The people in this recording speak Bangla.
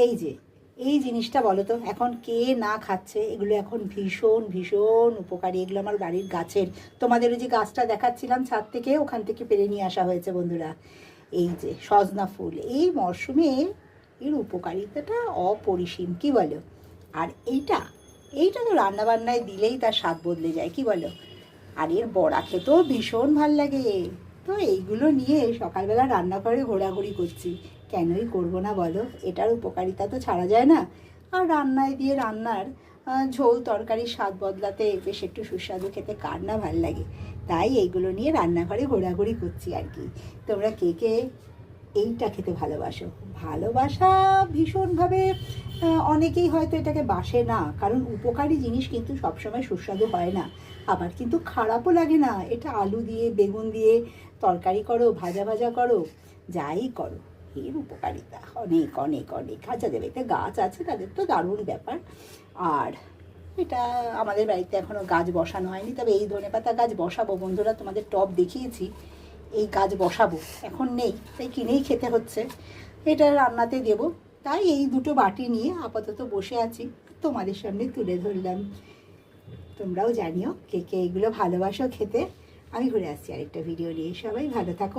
এই যে এই জিনিসটা বলো তো এখন কে না খাচ্ছে? এগুলো এখন ভীষণ ভীষণ উপকারী। এগুলো আমার বাড়ির গাছের, তোমাদের ওই যে গাছটা দেখাচ্ছিলাম ছাদ থেকে, ওখান থেকে পেরে নিয়ে আসা হয়েছে বন্ধুরা। এই যে সজনা ফুল, এই মরশুমে এর উপকারিতাটা অপরিসীম, কি বলো? আর এইটা এইটা তো রান্নাবান্নায় দিলেই তার স্বাদ বদলে যায়, কি বলো? আর এর বড়া খেতেও ভীষণ ভাল লাগে। তো এইগুলো নিয়ে সকালবেলা রান্নাঘরে ঘোরাঘুরি করছি, কেনই করব না বলো? এটার উপকারিতা তো ছাড়া যায় না। আর রান্নায় দিয়ে রান্নার ঝোল তরকারির স্বাদ বদলাতে বেশ একটু সুস্বাদু খেতে কার না ভাল লাগে। তাই এইগুলো নিয়ে রান্নাঘরে ঘোরাঘুরি করছি আর কি। তোমরা কে কে এইটা খেতে ভালোবাসো? ভালোবাসা ভীষণভাবে অনেকেই হয়তো এটাকে বাসে না, কারণ উপকারী জিনিস কিন্তু সবসময় সুস্বাদু হয় না, আবার কিন্তু খারাপও লাগে না। এটা আলু দিয়ে বেগুন দিয়ে তরকারি করো, ভাজা ভাজা করো, যাই করো, এর উপকারিতা অনেক অনেক অনেক। আচ্ছা, যাদের বাড়িতে গাছ আছে তাদের তো দারুণ ব্যাপার। আর এটা আমাদের বাড়িতে এখনও গাছ বসানো হয়নি, তবে এই ধনেপাতা গাছ বসাবো বন্ধুরা, তোমাদের টব দেখিয়েছি, এই গাছ বসাবো। এখন নেই তাই কিনেই খেতে হচ্ছে, এটা রান্নাতে দেবো। তাই এই দুটো বাটি নিয়ে আপাতত বসে আছি, তোমাদের সামনে তুলে ধরলাম। তোমরাও জানিও কে কে এগুলো ভালোবাসো খেতে। আমি ঘুরে আসছি আরেকটা ভিডিও নিয়ে, সবাই ভালো থাকো।